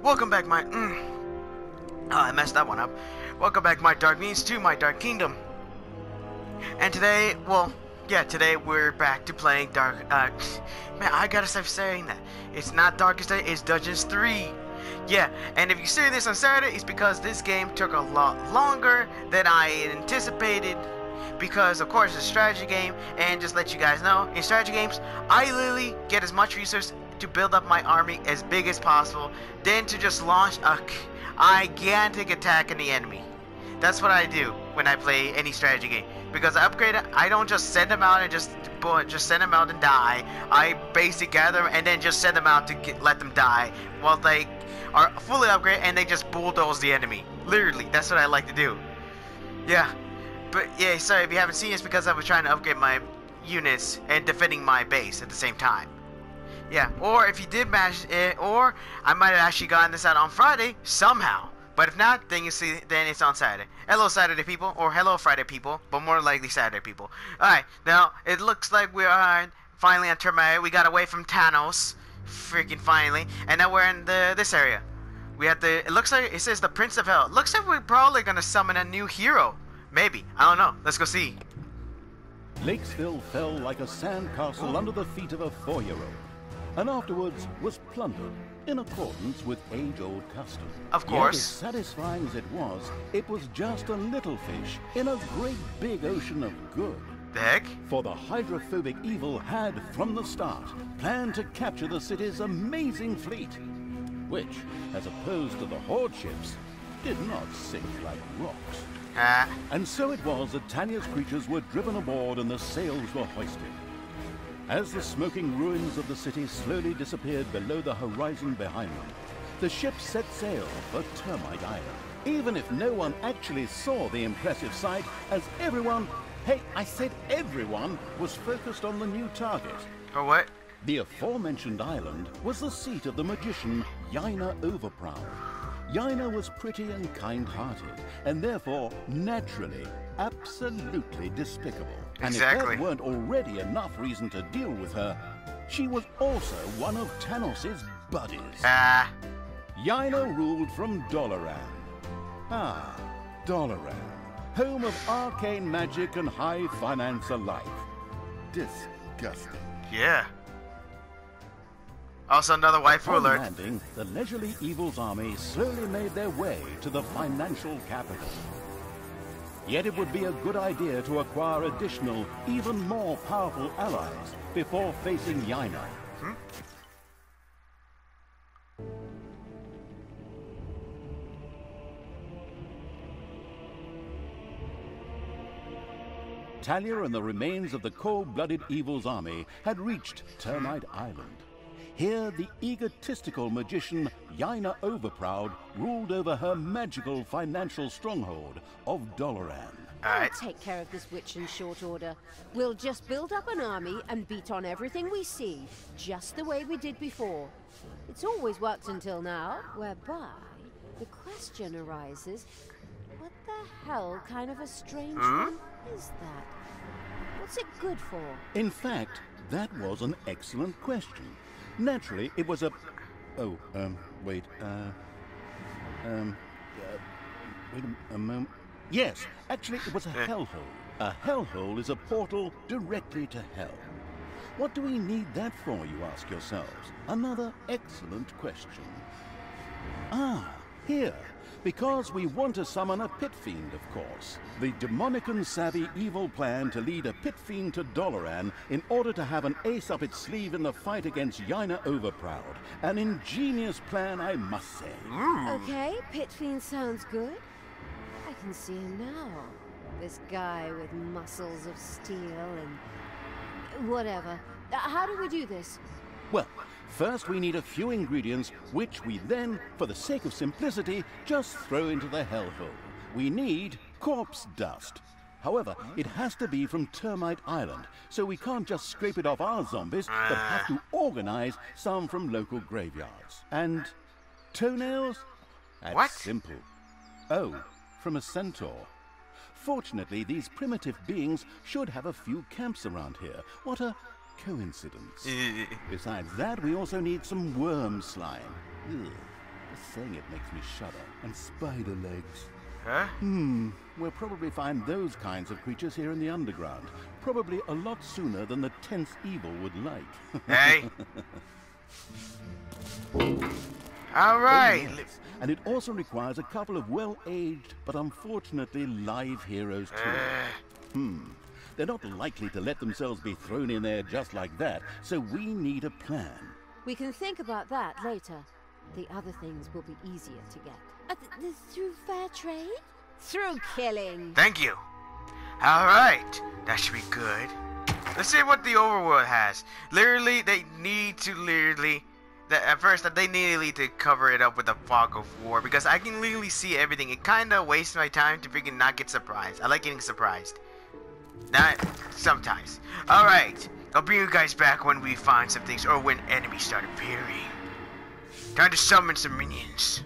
Welcome back, my... I messed that one up. Welcome back, my Dark Niece, to my Dark Kingdom. And today, well, yeah, today we're back to playing Dark... man, I gotta stop saying that. It's not Darkest Day, it's Dungeons 3. Yeah, and if you see this on Saturday, it's because this game took a lot longer than I anticipated. Because, of course, it's a strategy game, and just let you guys know, in strategy games, I literally get as much resources to build up my army as big as possible, then to just launch a gigantic attack on the enemy. That's what I do when I play any strategy game. Because I upgrade it, I don't just send them out and just send them out and die. I basically gather and then just send them out to let them die while they are fully upgraded and they just bulldoze the enemy. Literally, that's what I like to do. Yeah. But yeah, sorry if you haven't seen, it's because I was trying to upgrade my units and defending my base at the same time. Yeah, or if you did manage it, or I might have actually gotten this out on Friday somehow. But if not, then you see, then it's on Saturday. Hello Saturday people, or hello Friday people, but more likely Saturday people. Alright, now it looks like we are finally on Termite. We got away from Thanos, freaking finally, and now we're in this area. We have the, it looks like it says the Prince of Hell. It looks like we're probably gonna summon a new hero. Maybe. I don't know. Let's go see. Lakesville fell like a sandcastle under the feet of a 4-year-old, and afterwards was plundered in accordance with age-old custom. Of course. Yet as satisfying as it was just a little fish in a great big ocean of good. The heck? For the hydrophobic evil had, from the start, planned to capture the city's amazing fleet, which, as opposed to the Horde ships, did not sink like rocks. And so it was that Talia's creatures were driven aboard and the sails were hoisted. As the smoking ruins of the city slowly disappeared below the horizon behind them, the ship set sail for Termite Island. Even if no one actually saw the impressive sight, as everyone, hey, I said everyone, was focused on the new target. Oh, what? The aforementioned island was the seat of the magician Yaina Overproud. Yaina was pretty and kind-hearted, and therefore, naturally, absolutely despicable. And Exactly. if there weren't already enough reason to deal with her, she was also one of Tanos' buddies. Yaina ruled from Doloran. Ah, Doloran, home of arcane magic and high finance alike. Disgusting. Yeah. Also another waifu Upon alert. landing, the leisurely evil's army slowly made their way to the financial capital. Yet it would be a good idea to acquire additional, even more powerful allies before facing Yaina. Talia and the remains of the cold-blooded evil's army had reached Termite Island. Here, the egotistical magician Yaina Overproud ruled over her magical financial stronghold of Doloran. I'll take care of this witch in short order. We'll just build up an army and beat on everything we see, just the way we did before. It's always worked until now, whereby the question arises, what the hell kind of a strange one is that? What's it good for? In fact, that was an excellent question. Naturally, it was a... Oh, wait, wait a moment. Yes, actually, it was a hellhole. A hellhole is a portal directly to hell. What do we need that for, you ask yourselves? Another excellent question. Ah, here. Because we want to summon a pit fiend, of course. The demonic and savvy evil plan to lead a pit fiend to Doloran in order to have an ace up its sleeve in the fight against Yaina Overproud. An ingenious plan, I must say. Okay, pit fiend sounds good. I can see him now. This guy with muscles of steel and... whatever. How do we do this? Well, first we need a few ingredients, which we then, for the sake of simplicity, just throw into the hellhole. We need corpse dust. However, it has to be from Termite Island, so we can't just scrape it off our zombies, but have to organize some from local graveyards. And toenails? That's What? simple. Oh, from a centaur. Fortunately, these primitive beings should have a few camps around here. What a coincidence. Besides that, we also need some worm slime. Ugh. Just saying it makes me shudder. And spider legs. Huh? We'll probably find those kinds of creatures here in the underground. Probably a lot sooner than the 10th evil would like. Hey. Alright. Oh, yes. And it also requires a couple of well-aged, but unfortunately live heroes too. They're not likely to let themselves be thrown in there just like that, so we need a plan. We can think about that later. The other things will be easier to get. Through fair trade? Through killing. Thank you. Alright. That should be good. Let's see what the overworld has. Literally, they need to at first, they needed to cover it up with the fog of war because I can literally see everything. It kind of wastes my time to freaking not get surprised. I like getting surprised. Not sometimes. Alright. I'll bring you guys back when we find some things or when enemies start appearing. Time to summon some minions.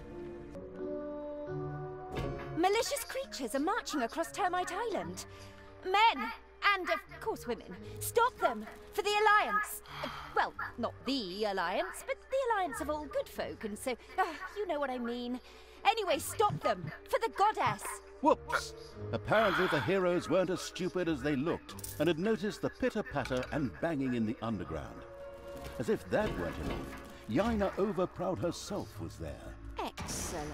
Malicious creatures are marching across Termite Island. Men, and of course women. Stop them, for the Alliance. Well, not the Alliance, but the Alliance of all good folk, and so, you know what I mean. Anyway, stop them, for the goddess. Whoops! Apparently the heroes weren't as stupid as they looked, and had noticed the pitter-patter and banging in the underground. As if that weren't enough, Yaina Overproud herself was there. Excellent.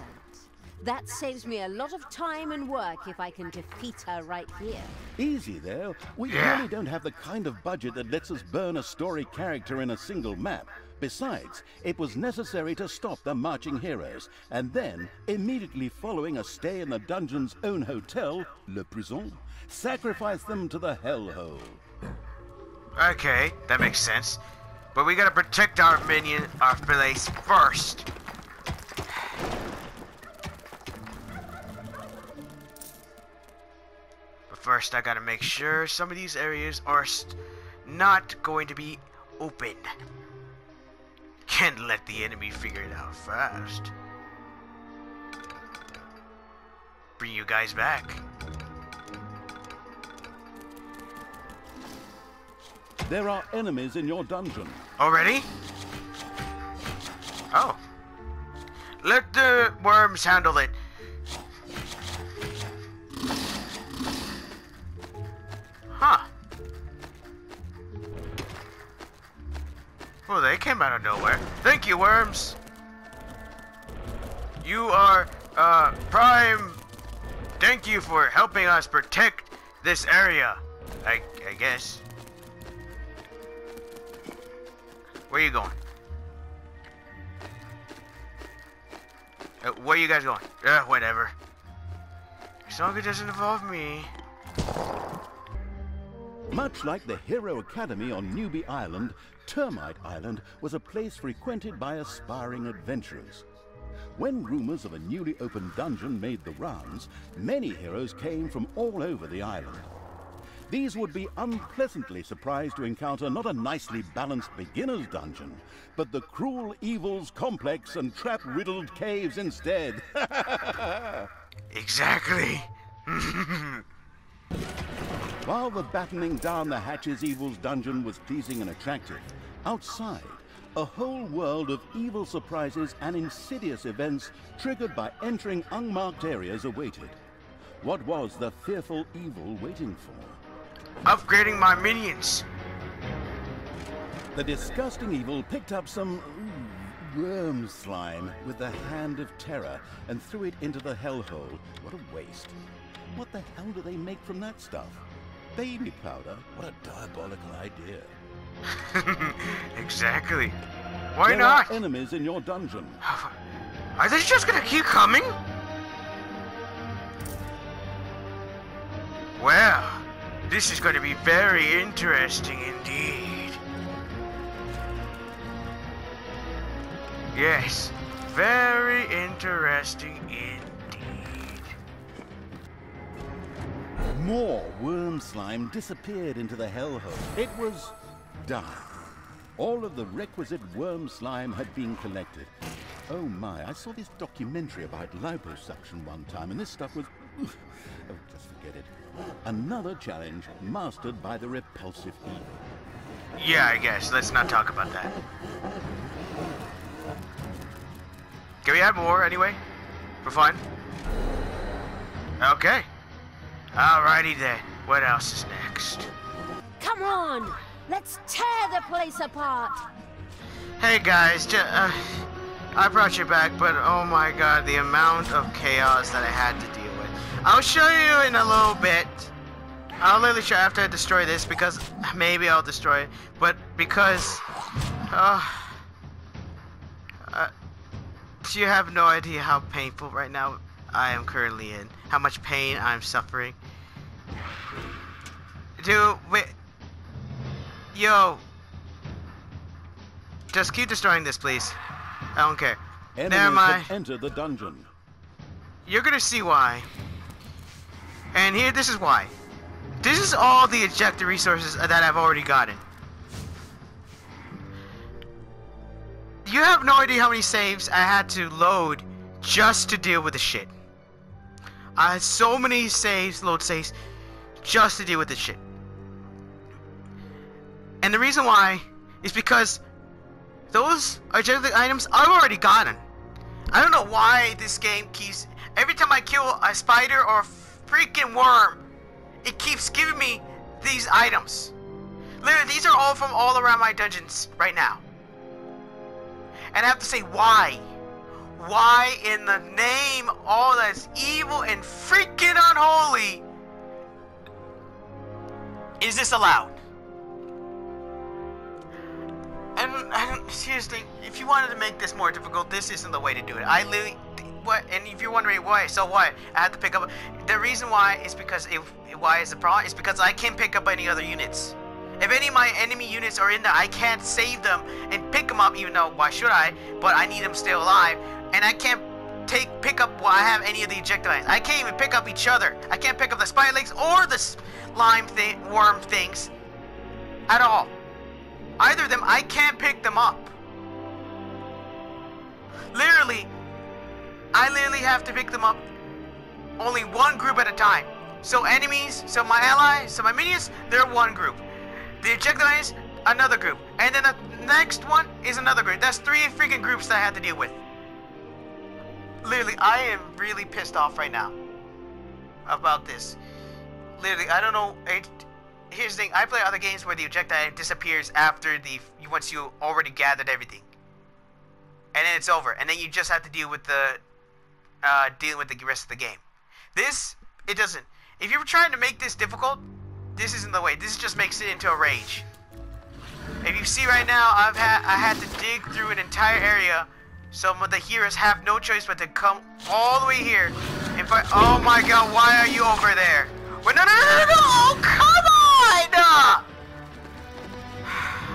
That saves me a lot of time and work if I can defeat her right here. Easy there. We really don't have the kind of budget that lets us burn a story character in a single map. Besides, it was necessary to stop the marching heroes, and then, immediately following a stay in the dungeon's own hotel, Le Prison, sacrifice them to the hellhole. Okay, that makes sense. But we gotta protect our place first. But first, I gotta make sure some of these areas are not going to be open. Can't let the enemy figure it out fast. Bring you guys back. There are enemies in your dungeon. Already? Oh. Let the worms handle it. Huh. Well, they came out of nowhere. Thank you, worms. You are, prime. Thank you for helping us protect this area. I guess. Where are you going? Where are you guys going? Whatever. As long as it doesn't involve me. Much like the Hero Academy on Newbie Island, Termite Island was a place frequented by aspiring adventurers. When rumors of a newly opened dungeon made the rounds, many heroes came from all over the island. These would be unpleasantly surprised to encounter not a nicely balanced beginner's dungeon, but the cruel evils complex and trap-riddled caves instead. Exactly. While the battening down the hatches evils dungeon was pleasing and attractive, outside, a whole world of evil surprises and insidious events triggered by entering unmarked areas awaited. What was the fearful evil waiting for? Upgrading my minions. The disgusting evil picked up some worm slime with the hand of terror and threw it into the hellhole. What a waste. What the hell do they make from that stuff? Baby powder? What a diabolical idea. Exactly. Why There not? are enemies in your dungeon. Are they just gonna keep coming? Well, this is going to be very interesting indeed. Yes, very interesting indeed. More worm slime disappeared into the hellhole. It was done. All of the requisite worm slime had been collected. Oh my, I saw this documentary about liposuction one time, and this stuff was... Oh, just forget it. Another challenge mastered by the repulsive evil. Yeah, I guess. Let's not talk about that. Can we add more anyway? For fun? Okay. Alrighty then. What else is next? Come on! Let's tear the place apart! Hey guys, I brought you back, but oh my god, the amount of chaos that I had to deal with. I'll show you in a little bit. I'll literally show after I destroy this, because maybe I'll destroy it, but because you have no idea how painful right now I am currently in. How much pain I'm suffering. Dude, wait. Yo. Just keep destroying this, please. I don't care. Enemies Never mind. have entered the dungeon. You're gonna see why. And here, this is why. This is all the ejector resources that I've already gotten. You have no idea how many saves I had to load just to deal with the shit. I had so many saves, load saves, just to deal with this shit. And the reason why is because those ejector items I've already gotten. I don't know why this game keeps... Every time I kill a spider or a freaking worm, it keeps giving me these items. Literally, these are all from all around my dungeons right now. And I have to say, why? Why in the name all that's evil and freaking unholy is this allowed? And seriously, if you wanted to make this more difficult, this isn't the way to do it. I literally... What? And if you're wondering why, so what? I had to pick up... The reason why is because... Why is the problem? Is because I can't pick up any other units. If any of my enemy units are in there, I can't save them and pick them up, even though, why should I? But I need them still alive. And I can't pick up while I have any of the ejectiles. I can't even pick up each other. I can't pick up the spider legs or the slime worm things at all. Either of them, I can't pick them up. Literally, I literally have to pick them up only one group at a time. So enemies, so my allies, so my minions, they're one group. The ejectiles, another group. And then the next one is another group. That's 3 freaking groups that I have to deal with. Literally, I am really pissed off right now about this. Literally, I don't know. Here's the thing. I play other games where the ejectile disappears after once you already gathered everything. And then it's over. And then you just have to deal with the rest of the game. This, it doesn't. If you're trying to make this difficult, this isn't the way. This just makes it into a rage. If you see right now, I had to dig through an entire area. Some of the heroes have no choice but to come all the way here and fight. Oh my god, why are you over there? Wait, no! Oh, come on!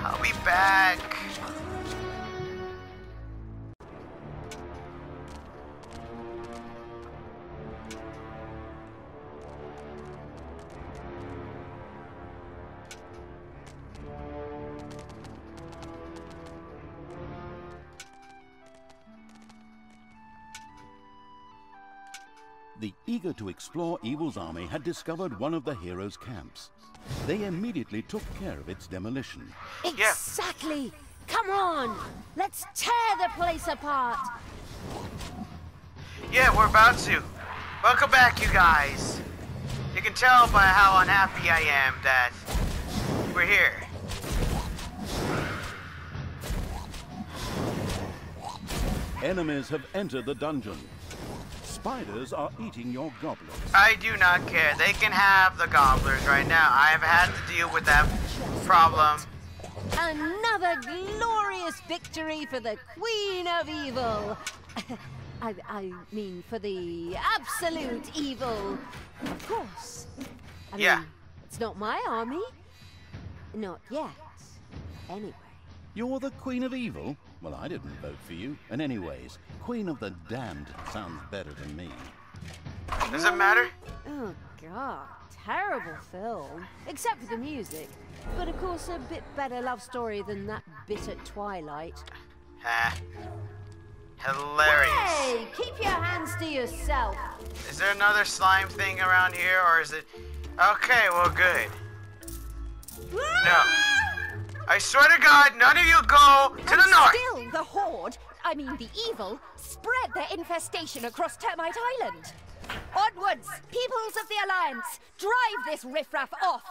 I'll be back. The eager to explore Evil's army had discovered one of the heroes' camps. They immediately took care of its demolition. Exactly! Come on! Let's tear the place apart! Yeah, we're about to. Welcome back, you guys. You can tell by how unhappy I am that we're here. Enemies have entered the dungeon. Spiders are eating your gobblers. I do not care. They can have the gobblers right now. I have had to deal with that problem. Another glorious victory for the Queen of Evil. I mean, for the absolute evil. Of course. I mean, it's not my army. Not yet. Anyway. You're the Queen of Evil? Well, I didn't vote for you. And anyways, Queen of the Damned sounds better than me. Does it matter? Oh, God. Terrible film. Except for the music. But of course, a bit better love story than that bit at Twilight. Hilarious. Hey! Keep your hands to yourself. Is there another slime thing around here, or is it... Okay, well, good. No. I swear to God, none of you go to the north! Still the Horde? I mean the evil, spread their infestation across Termite Island. Onwards, peoples of the Alliance! Drive this riffraff off!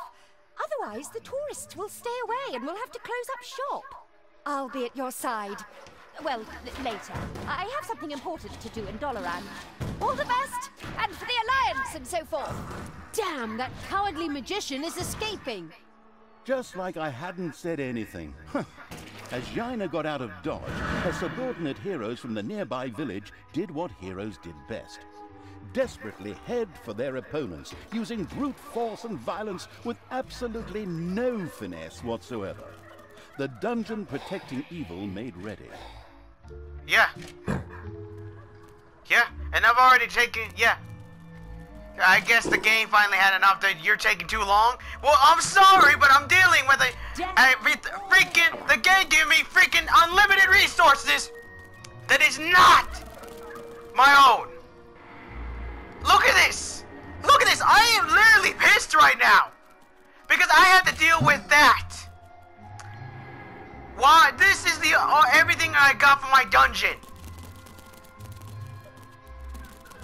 Otherwise, the tourists will stay away and we'll have to close up shop. I'll be at your side. Well, later. I have something important to do in Dalaran. All the best, and for the Alliance and so forth. Damn, that cowardly magician is escaping. Just like I hadn't said anything. As Jaina got out of Dodge, her subordinate heroes from the nearby village did what heroes did best. Desperately head for their opponents, using brute force and violence with absolutely no finesse whatsoever. The dungeon protecting evil made ready. Yeah. Yeah, and I've already taken, yeah. I guess the game finally had enough that you're taking too long. Well, I'm sorry, but I'm dealing with the game gave me freaking unlimited resources that is not my own. Look at this. Look at this. I am literally pissed right now because I have to deal with that. Why? This is the everything I got from my dungeon.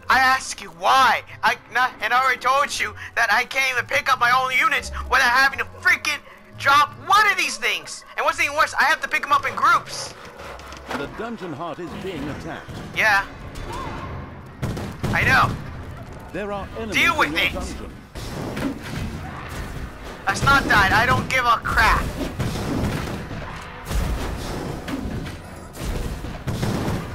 I ask you why? And I already told you that I can't even pick up my own units without having to freaking drop one of these things. And what's even worse, I have to pick them up in groups. The dungeon heart is being attacked. Yeah. I know. There are enemies Deal with in your it. dungeon. That's not died. I don't give a crap.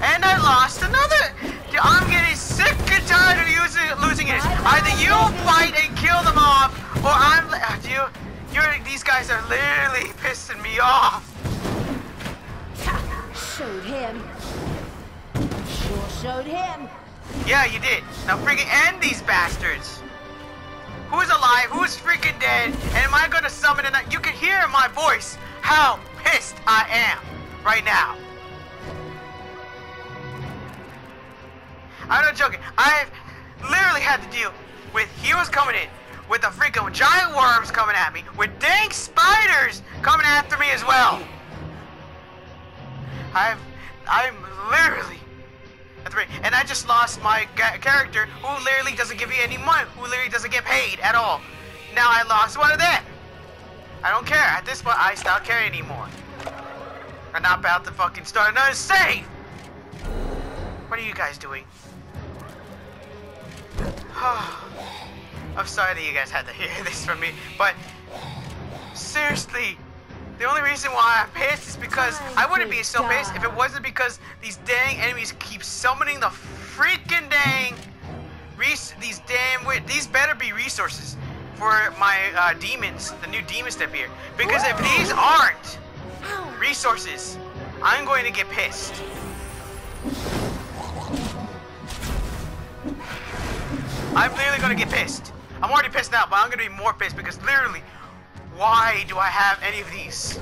And I lost another. I'm getting sick and tired of losing it. Either you fight and kill them off, or these guys are literally pissing me off. Showed him. Sure showed him. Yeah, you did. Now freaking end these bastards. Who's alive? Who's freaking dead? And am I gonna summon it? You can hear in my voice how pissed I am right now. I'm not joking. I've literally had to deal with heroes coming in, with the freaking giant worms coming at me, with dang spiders coming after me as well. I'm literally at 3, and I just lost my character who literally doesn't give me any money, who literally doesn't get paid at all. Now I lost one of them. I don't care. At this point, I don't care anymore. I'm not about to fucking start another save. What are you guys doing? I'm sorry that you guys had to hear this from me, but seriously, the only reason why I'm pissed is because I wouldn't be so pissed if it wasn't because these dang enemies keep summoning the freaking dang these better be resources for my demons, the new demon step here. Because if these aren't resources, I'm going to get pissed. I'm literally gonna get pissed. I'm already pissed now, but I'm gonna be more pissed because literally, why do I have any of these?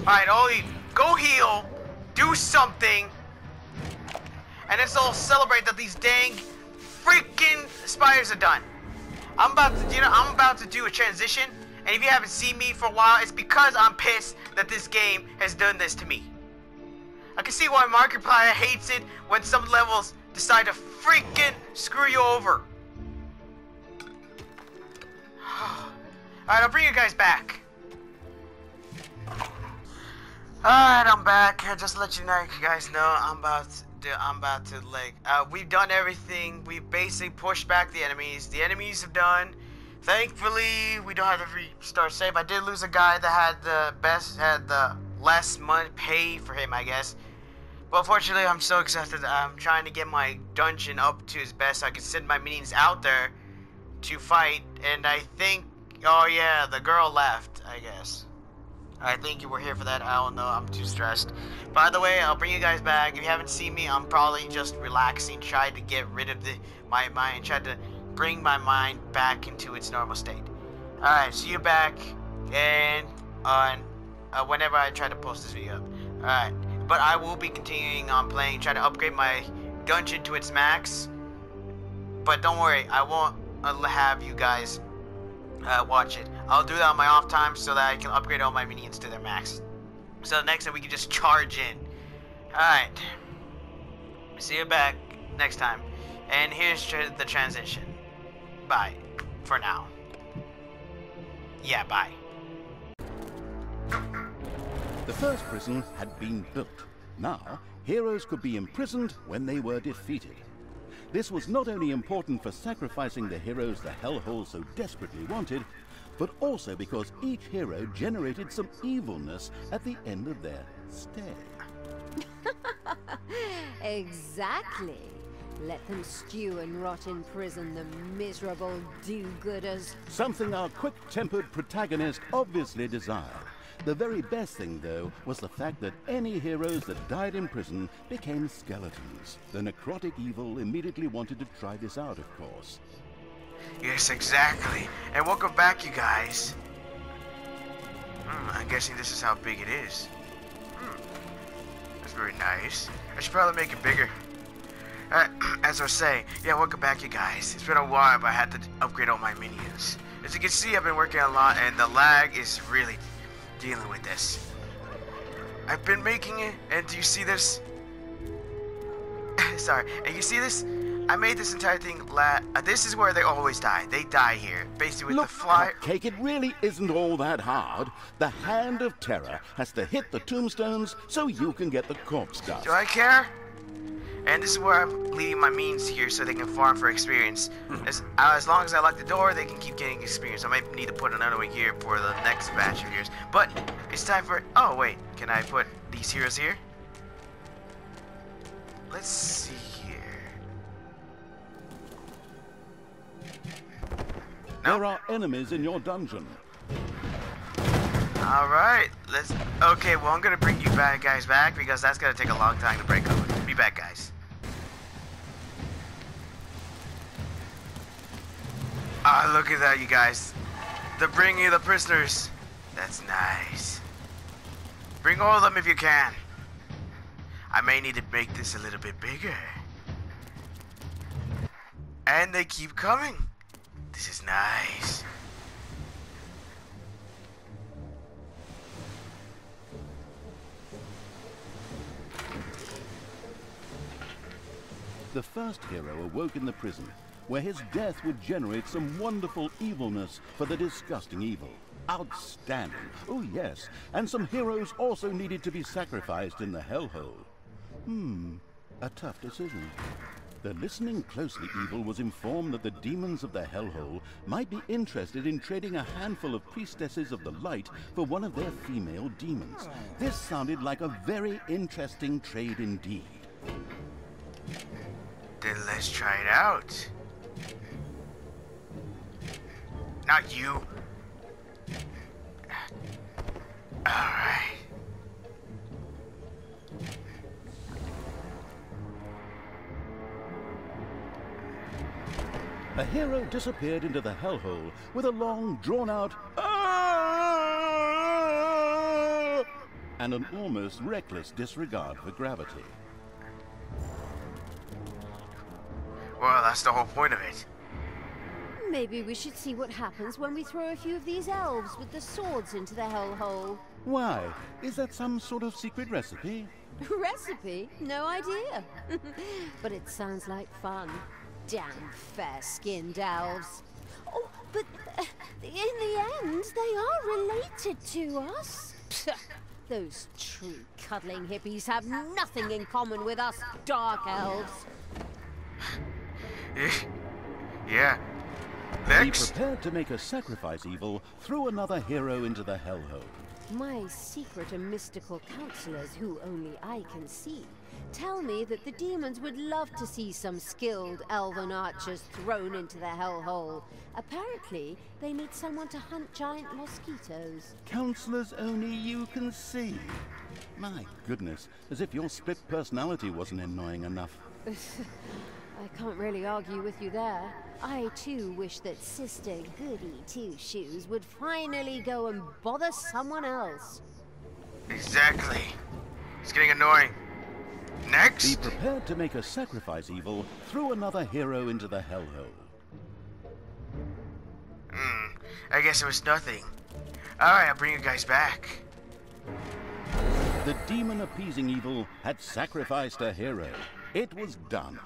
Alright, Oli, go heal, do something, and let's all celebrate that these dang freaking spiders are done. I'm about to do a transition, and if you haven't seen me for a while, it's because I'm pissed that this game has done this to me. I can see why Markiplier hates it when some levels decide to freaking screw you over. Alright, I'll bring you guys back. Alright, I'm back. Just to let you guys know, I'm about to we've done everything. We basically pushed back the enemies. The enemies have done. Thankfully, we don't have to restart save. I did lose a guy that had the less money paid for him, I guess. But unfortunately, I'm so exhausted. I'm trying to get my dungeon up to its best so I can send my minions out there to fight. And I think, oh yeah, the girl left, I guess. I think you were here for that. I don't know. I'm too stressed. By the way, I'll bring you guys back. If you haven't seen me, I'm probably just relaxing, trying to get rid of my mind, trying to bring my mind back into its normal state. Alright, see you back and on whenever I try to post this video up. Alright, but I will be continuing on playing, trying to upgrade my dungeon to its max. But don't worry, I won't have you guys watch it. I'll do that on my off time so that I can upgrade all my minions to their max. So next time we can just charge in. Alright. See you back next time. And here's the transition. Bye. For now. Yeah, bye. The first prison had been built. Now, heroes could be imprisoned when they were defeated. This was not only important for sacrificing the heroes the Hellhole so desperately wanted, but also because each hero generated some evilness at the end of their stay. Exactly. Let them stew and rot in prison, the miserable do-gooders. Something our quick-tempered protagonist obviously desired. The very best thing, though, was the fact that any heroes that died in prison became skeletons. The necrotic evil immediately wanted to try this out, of course. Yes, exactly. And welcome back, you guys. I'm guessing this is how big it is. That's very nice. I should probably make it bigger. As I was saying, yeah, welcome back, you guys. It's been a while, but I had to upgrade all my menus. As you can see, I've been working a lot, and the lag is really dealing with this. I've been making it, and do you see this? Sorry, and you see this? I made this entire thing this is where they always die. They die here, basically with the fly. Cake, it really isn't all that hard. The Hand of Terror has to hit the tombstones so you can get the corpse dust. Do I care? And this is where I'm leaving my means here so they can farm for experience. As long as I lock the door, they can keep getting experience. I might need to put another one here for the next batch of heroes. But it's time for... Oh, wait. Can I put these heroes here? Let's see here. No. There are enemies in your dungeon. Alright. Let's... Okay, well, I'm going to bring you guys back because that's going to take a long time to break open. Be back, guys. Ah, look at that, you guys. They're bringing the prisoners. That's nice. Bring all of them if you can. I may need to make this a little bit bigger. And they keep coming. This is nice. The first hero awoke in the prison, where his death would generate some wonderful evilness for the disgusting evil. Outstanding. Oh yes, and some heroes also needed to be sacrificed in the Hellhole. A tough decision. The listening closely evil was informed that the demons of the Hellhole might be interested in trading a handful of priestesses of the light for one of their female demons. This sounded like a very interesting trade indeed. Then let's try it out. Not you. Alright. A hero disappeared into the Hellhole with a long, drawn-out and an almost reckless disregard for gravity. Well, that's the whole point of it. Maybe we should see what happens when we throw a few of these elves with the swords into the hellhole. Why? Is that some sort of secret recipe? Recipe? No idea. But it sounds like fun. Damn fair-skinned elves. Oh, but in the end, they are related to us. Those true cuddling hippies have nothing in common with us dark elves. Yeah. Be Next. prepared to make a sacrifice evil through another hero into the Hellhole. My secret and mystical counselors, who only I can see, tell me that the demons would love to see some skilled elven archers thrown into the hellhole. Apparently, they need someone to hunt giant mosquitoes. Counselors only you can see. My goodness, as if your split personality wasn't annoying enough. I can't really argue with you there. I too wish that Sister Goody Two-Shoes would finally go and bother someone else. Exactly. It's getting annoying. Next. Be prepared to make a sacrifice evil through another hero into the Hellhole. I guess it was nothing. Alright, I'll bring you guys back. The demon appeasing evil had sacrificed a hero. It was done.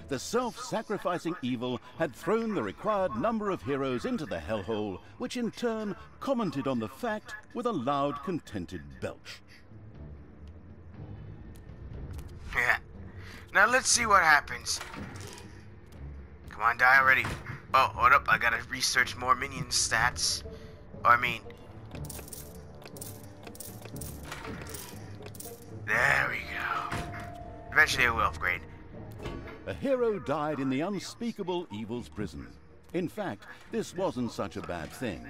The self-sacrificing evil had thrown the required number of heroes into the hellhole, which in turn commented on the fact with a loud, contented belch. Yeah. Now let's see what happens. Come on, die already. Oh, hold up. I gotta research more minion stats. There we go. Eventually it will upgrade. A hero died in the unspeakable evil's prison. In fact, this wasn't such a bad thing.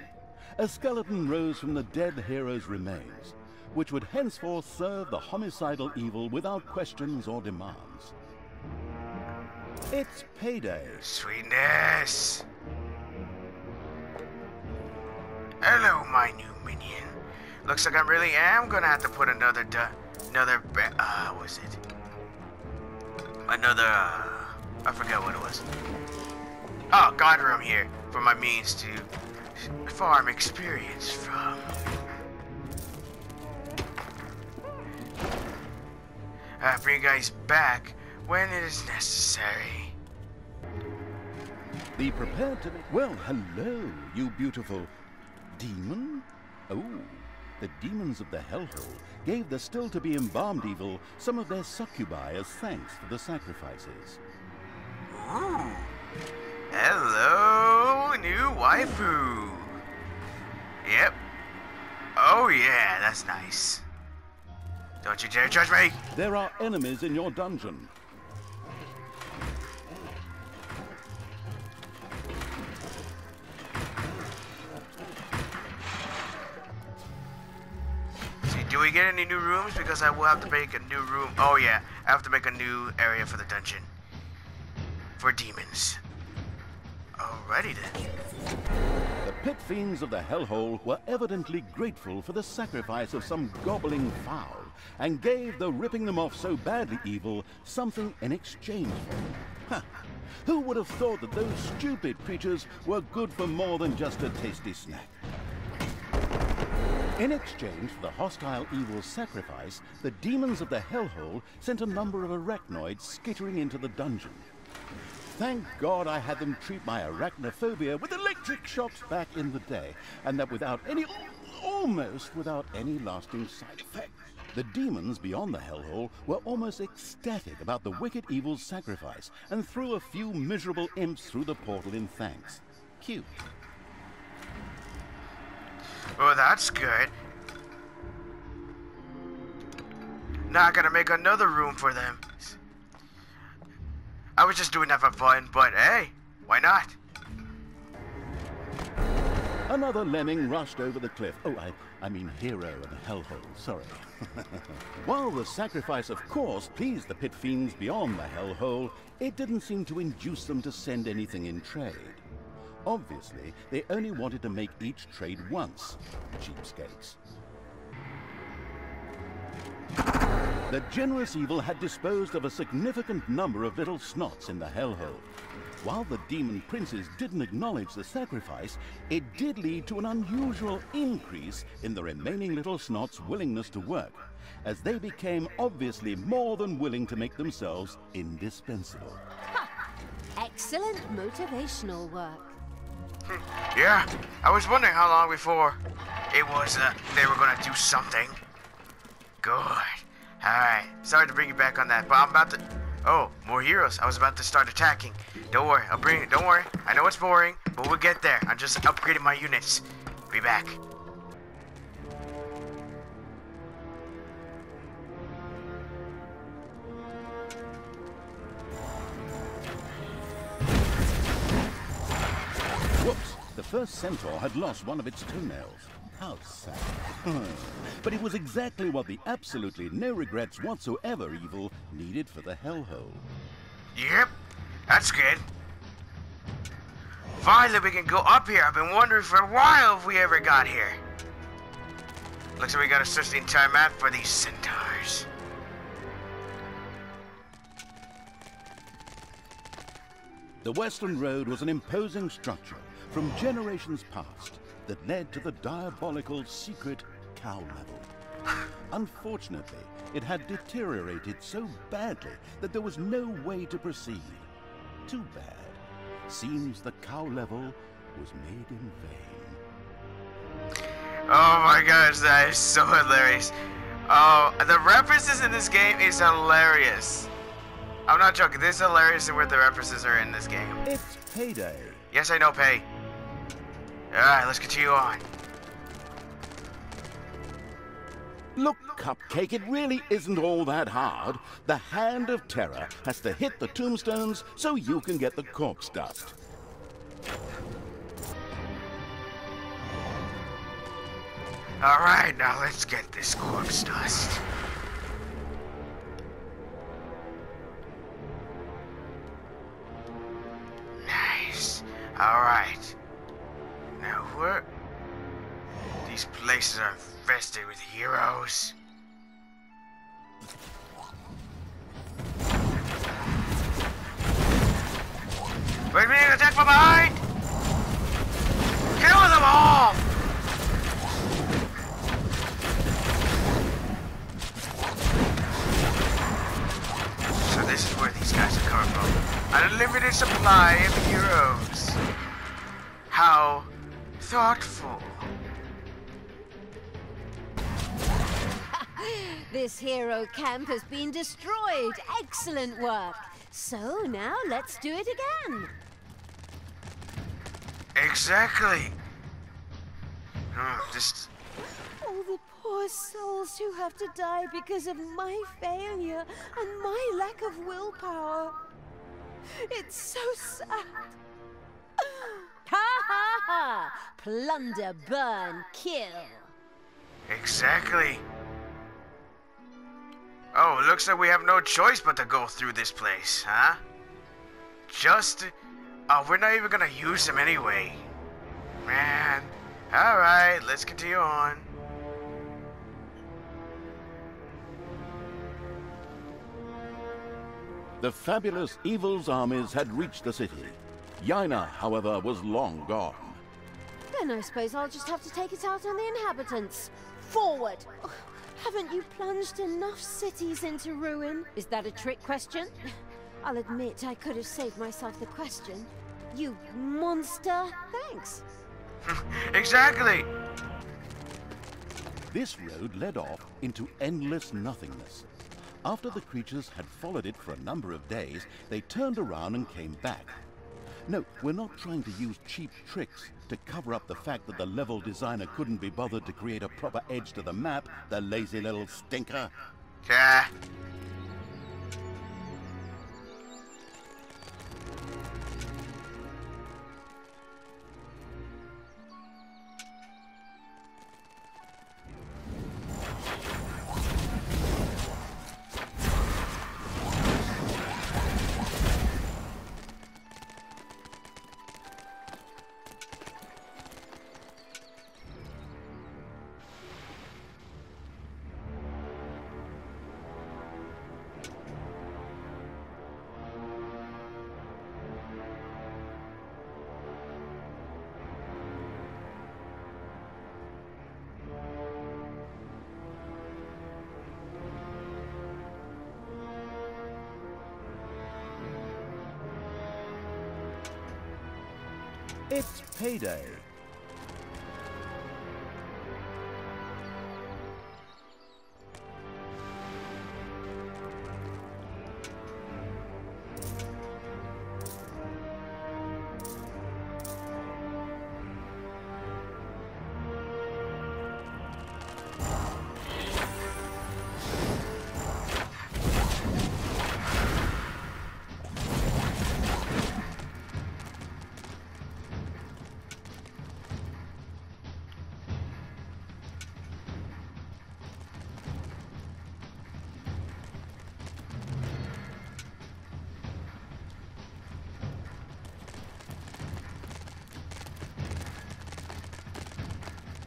A skeleton rose from the dead hero's remains, which would henceforth serve the homicidal evil without questions or demands. It's payday. Sweetness. Hello, my new minion. Looks like I really am gonna have to put another, what was it? Another, I forgot what it was. Oh, God room here for my means to farm experience from. Bring you guys back when it is necessary. Be prepared to... Well, hello, you beautiful... demon? Oh, the demons of the hellhole gave the still-to-be-embalmed evil some of their succubi as thanks for the sacrifices. Ooh. Hello, new waifu. Yep. Oh yeah, that's nice. Don't you dare judge me! There are enemies in your dungeon. See, do we get any new rooms? Because I will have to make a new room. Oh yeah, I have to make a new area for the dungeon. For demons. Alrighty then. The pit fiends of the hellhole were evidently grateful for the sacrifice of some gobbling fowl, and gave the ripping them off so badly evil something in exchange for them. Ha! Who would have thought that those stupid creatures were good for more than just a tasty snack? In exchange for the hostile evil's sacrifice, the demons of the hellhole sent a number of arachnoids skittering into the dungeon. Thank God I had them treat my arachnophobia with electric shocks back in the day, and that almost without any lasting side effects. The demons beyond the hellhole were almost ecstatic about the wicked evil's sacrifice, and threw a few miserable imps through the portal in thanks. Cute. Oh, that's good. Now I gotta make another room for them. I was just doing that for fun, but hey, why not? Another lemming rushed over the cliff. Oh, I mean hero and hellhole, sorry. While the sacrifice, of course, pleased the pit fiends beyond the hellhole, it didn't seem to induce them to send anything in trade. Obviously, they only wanted to make each trade once. Cheapskates. The generous evil had disposed of a significant number of little snots in the hellhole. While the demon princes didn't acknowledge the sacrifice, it did lead to an unusual increase in the remaining little snots' willingness to work, as they became obviously more than willing to make themselves indispensable. Ha! Excellent motivational work. Yeah, I was wondering how long before it was they were gonna do something. Good. Alright, sorry to bring you back on that, but I'm about to... Oh, more heroes. I was about to start attacking. Don't worry, I'll bring it. Don't worry. I know it's boring, but we'll get there. I'm just upgrading my units. Be back. Whoops! The first centaur had lost one of its toenails. How sad. But it was exactly what the absolutely no regrets whatsoever evil needed for the hellhole. Yep, that's good. Finally, we can go up here. I've been wondering for a while if we ever got here. Looks like we gotta search the entire map for these centaurs. The Western Road was an imposing structure from generations past that led to the diabolical secret cow level. Unfortunately, it had deteriorated so badly that there was no way to proceed. Too bad. Seems the cow level was made in vain. Oh my gosh, that is so hilarious. Oh, the references in this game is hilarious. I'm not joking, this is hilarious where the references are in this game. It's payday. Yes, I know, Pay. Alright, let's continue on. Look, Cupcake, it really isn't all that hard. The Hand of Terror has to hit the tombstones so you can get the corpse dust. Alright, now let's get this corpse dust. Nice. Alright. Now what? These places are infested with heroes. Wait a minute, attack from behind! Kill them all! So this is where these guys are coming from. An unlimited supply of heroes. How thoughtful. This hero camp has been destroyed. Excellent work. So now let's do it again. Exactly. Just All the poor souls who have to die because of my failure and my lack of willpower. It's so sad. Ha ha ha! Plunder, burn, kill. exactly. Oh, it looks like we have no choice but to go through this place, huh? We're not even gonna use them anyway. Man. Alright, let's continue on. The fabulous Evil's armies had reached the city. Yaina, however, was long gone. Then I suppose I'll just have to take it out on the inhabitants. Forward! Ugh, haven't you plunged enough cities into ruin? Is that a trick question? I'll admit I could have saved myself the question. You monster! Thanks. Exactly. This road led off into endless nothingness. After the creatures had followed it for a number of days, they turned around and came back. No, we're not trying to use cheap tricks to cover up the fact that the level designer couldn't be bothered to create a proper edge to the map, the lazy little stinker. Yeah. It's payday.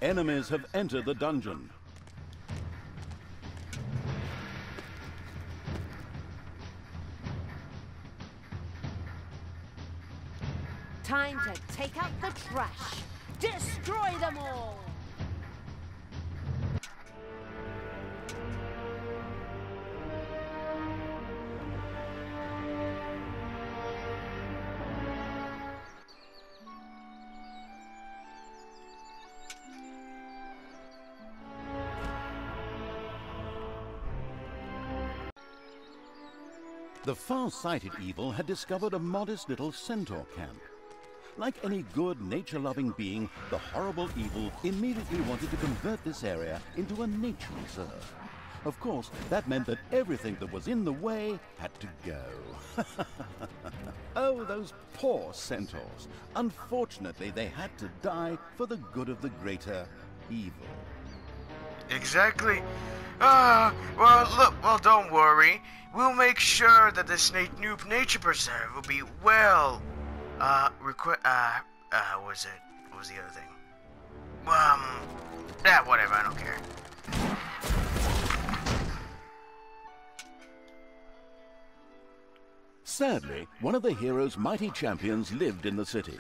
Enemies have entered the dungeon. Time to take out the trash. Destroy them all! The far-sighted evil had discovered a modest little centaur camp. Like any good, nature-loving being, the horrible evil immediately wanted to convert this area into a nature reserve. Of course, that meant that everything that was in the way had to go. Oh, those poor centaurs. Unfortunately, they had to die for the good of the greater evil. Exactly. Well, don't worry. We'll make sure that this new nature preserve will be well, what was it? What was the other thing? Whatever, I don't care. Sadly, one of the hero's mighty champions lived in the city.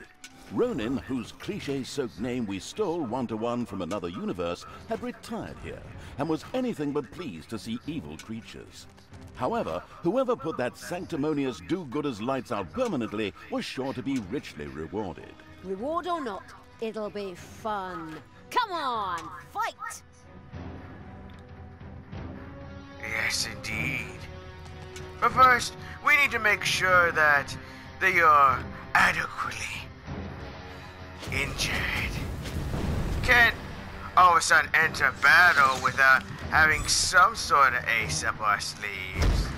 Ronin, whose cliché-soaked name we stole one-to-one from another universe, had retired here and was anything but pleased to see evil creatures. However, whoever put that sanctimonious do-gooders lights out permanently was sure to be richly rewarded. Reward or not, it'll be fun. Come on, fight! Yes, indeed. But first, we need to make sure that they are adequately injured. Can't all of a sudden enter battle without having some sort of ace up our sleeves.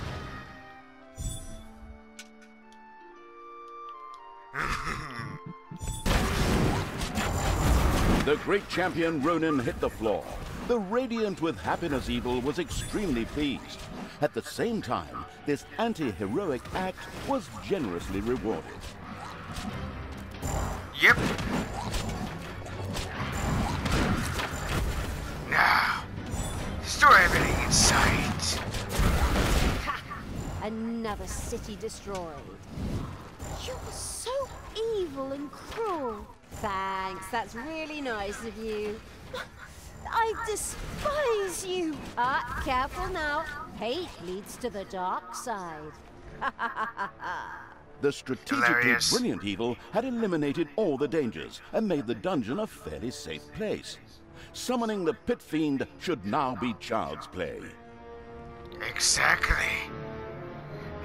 The great champion Ronin hit the floor. The radiant with happiness evil was extremely pleased. At the same time, this anti-heroic act was generously rewarded. Yep. Now, destroy everything in sight. Ha! Another city destroyed. You're so evil and cruel. Thanks, that's really nice of you. I despise you. Careful now. Hate leads to the dark side. The strategically Hilarious. brilliant evil had eliminated all the dangers and made the dungeon a fairly safe place. Summoning the pit fiend should now be child's play. Exactly.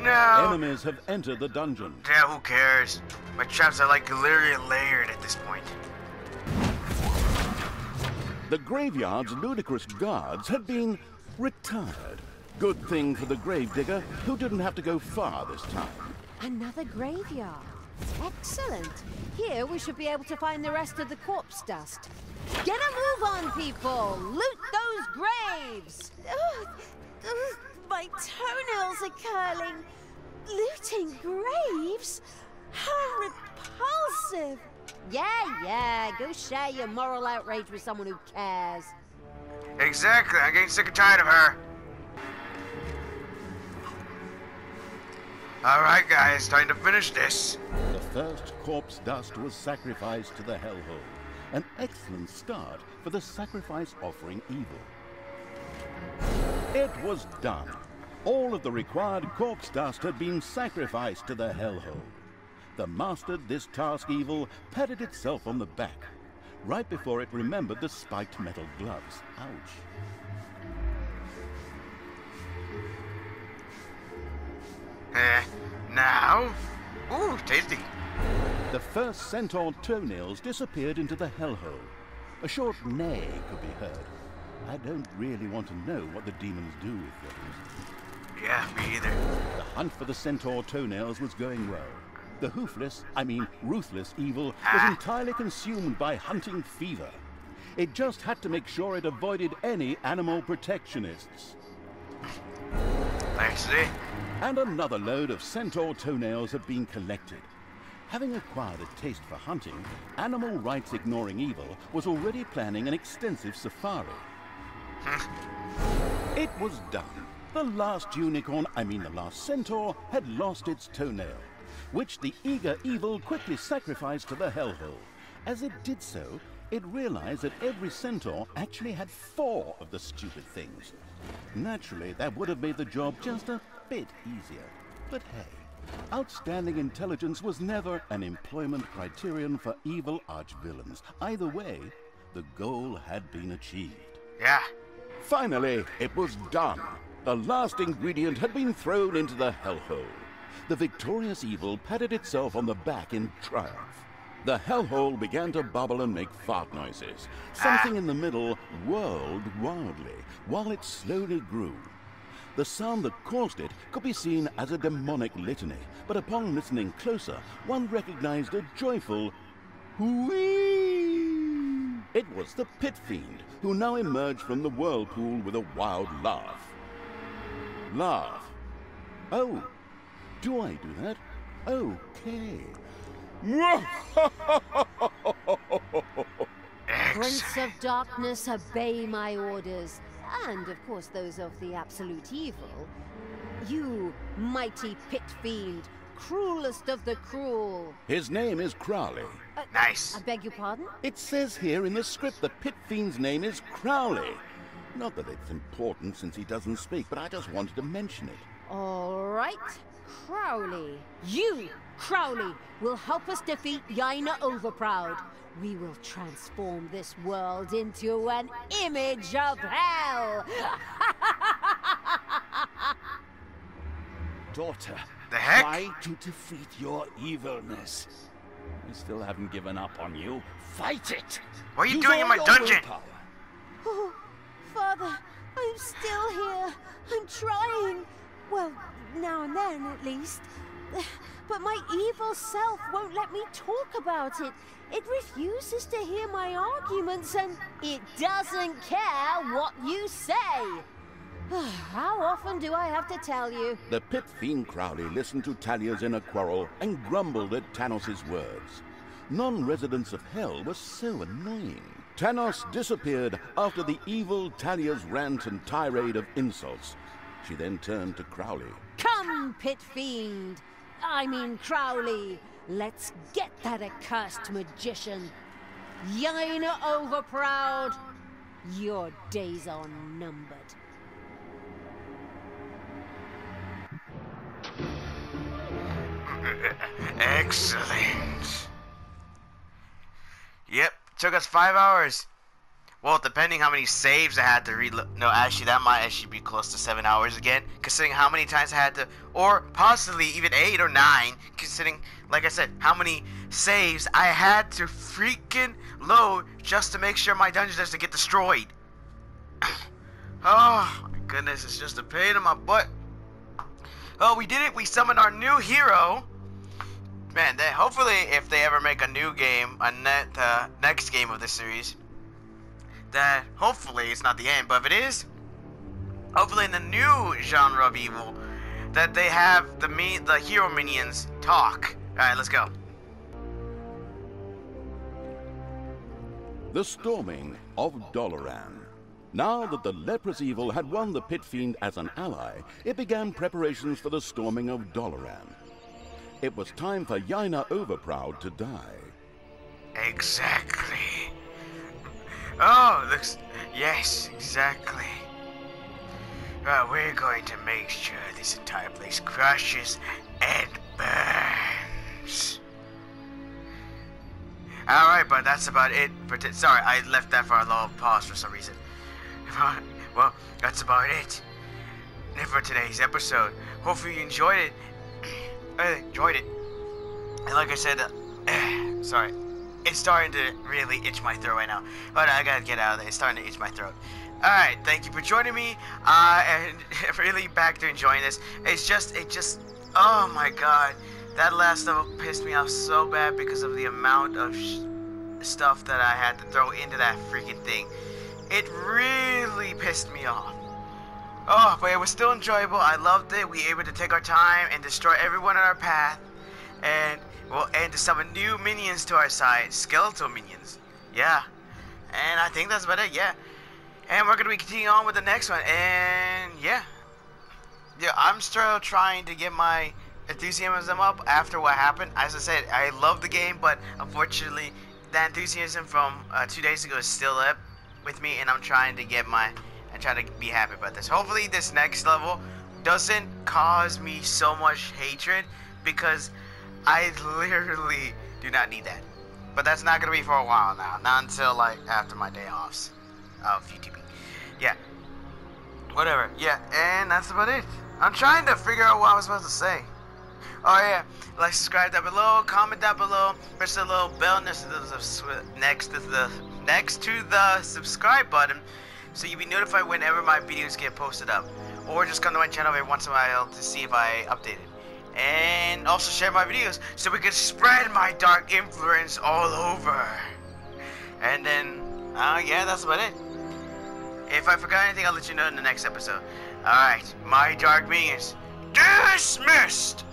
Now, Enemies have entered the dungeon. yeah, who cares? My traps are like Galarian layered at this point. The graveyard's ludicrous guards had been retired. Good thing for the gravedigger, who didn't have to go far this time. Another graveyard. Excellent. Here we should be able to find the rest of the corpse dust. Get a move on, people! Loot those graves! My toenails are curling. Looting graves? How repulsive! Yeah, go share your moral outrage with someone who cares. Exactly, I'm getting sick and tired of her. Alright guys, time to finish this. The first corpse dust was sacrificed to the hellhole. An excellent start for the sacrifice offering evil. It was done. All of the required corpse dust had been sacrificed to the hellhole. The mastered this task evil patted itself on the back, right before it remembered the spiked metal gloves. Ouch. Now? Ooh, tasty. The first centaur toenails disappeared into the hellhole. A short neigh could be heard. I don't really want to know what the demons do with those. Yeah, me either. The hunt for the centaur toenails was going well. The ruthless evil was entirely consumed by hunting fever. It just had to make sure it avoided any animal protectionists. Thanks, Lee. And another load of centaur toenails had been collected. Having acquired a taste for hunting, animal rights ignoring evil was already planning an extensive safari. It was done. The last the last centaur had lost its toenail, which the eager evil quickly sacrificed to the hellhole. As it did so, it realized that every centaur actually had 4 of the stupid things. Naturally, that would have made the job just a bit easier. But hey, outstanding intelligence was never an employment criterion for evil archvillains. Either way, the goal had been achieved. Yeah. Finally, it was done. The last ingredient had been thrown into the hellhole. The victorious evil patted itself on the back in triumph. The hellhole began to bubble and make fart noises. Something in the middle whirled wildly while it slowly grew. The sound that caused it could be seen as a demonic litany, but upon listening closer, one recognized a joyful whee! It was the Pit Fiend, who now emerged from the whirlpool with a wild laugh. Laugh. Oh, do I do that? Okay. Prince of Darkness, obey my orders, and of course those of the absolute evil. You, mighty Pit Fiend, cruelest of the cruel. His name is Crowley. Nice. I beg your pardon? It says here in the script that Pit Fiend's name is Crowley. Not that it's important since he doesn't speak, but I just wanted to mention it. All right, Crowley. You, Crowley, will help us defeat Yaina Overproud. We will transform this world into an image of hell. Daughter, The heck? try to defeat your evilness. I still haven't given up on you. Fight it! What are you Use doing in all my your dungeon? willpower. Oh, Father, I'm still here. I'm trying. Well, now and then, at least. But my evil self won't let me talk about it. It refuses to hear my arguments, and it doesn't care what you say. How often do I have to tell you? The Pit Fiend Crowley listened to Talia's inner quarrel and grumbled at Tanos' words. Non-residents of Hell were so annoying. Tanos disappeared after the evil Talia's rant and tirade of insults. She then turned to Crowley. Come, Pit Fiend. I mean Crowley. Let's get that accursed magician. Yaina Overproud. Your days are numbered. Excellent. Yep, took us 5 hours. Well, depending how many saves I had to reload. No, actually, that might actually be close to 7 hours again, considering how many times I had to, or possibly even 8 or 9, considering, like I said, how many saves I had to freaking load just to make sure my dungeon doesn't get destroyed. Oh, my goodness, it's just a pain in my butt. Oh, we did it. We summoned our new hero. Man, hopefully, if they ever make a new game, next game of this series, that hopefully it's not the end, but if it is, hopefully in the new genre of evil, that they have the hero minions talk. Alright, let's go. The storming of Doloran. Now that the leprous evil had won the Pit Fiend as an ally, it began preparations for the storming of Doloran. It was time for Yaina Overproud to die. Exactly. Oh, looks... Yes, exactly. We're going to make sure this entire place crushes and burns. Alright, but that's about it. Sorry, I left that for a long pause for some reason. Well, that's about it for today's episode. Hopefully you enjoyed it. And like I said, sorry. It's starting to really itch my throat right now. But I gotta get out of there. It's starting to itch my throat. Alright, thank you for joining me. And really back to enjoying this. It just, oh my god. That last level pissed me off so bad because of the amount of stuff that I had to throw into that freaking thing. It really pissed me off. Oh, but it was still enjoyable. I loved it. We were able to take our time and destroy everyone on our path. And to summon new minions to our side. Skeletal minions. Yeah. And I think that's about it, yeah. And we're going to be continuing on with the next one. And yeah. Yeah, I'm still trying to get my enthusiasm up after what happened. As I said, I love the game, but unfortunately, the enthusiasm from 2 days ago is still up with me, and I'm trying to be happy about this. Hopefully this next level doesn't cause me so much hatred, because I literally do not need that. But that's not going to be for a while now. Not until like after my day offs of YouTubing. Yeah. Whatever. Yeah, and that's about it. I'm trying to figure out what I was supposed to say. Oh yeah, like, subscribe down below, comment down below, press the little bell next to the subscribe button, so you'll be notified whenever my videos get posted up. Or just come to my channel every once in a while to see if I update it. And also share my videos so we can spread my dark influence all over. And then, yeah, that's about it. If I forgot anything, I'll let you know in the next episode. Alright, my dark being is dismissed!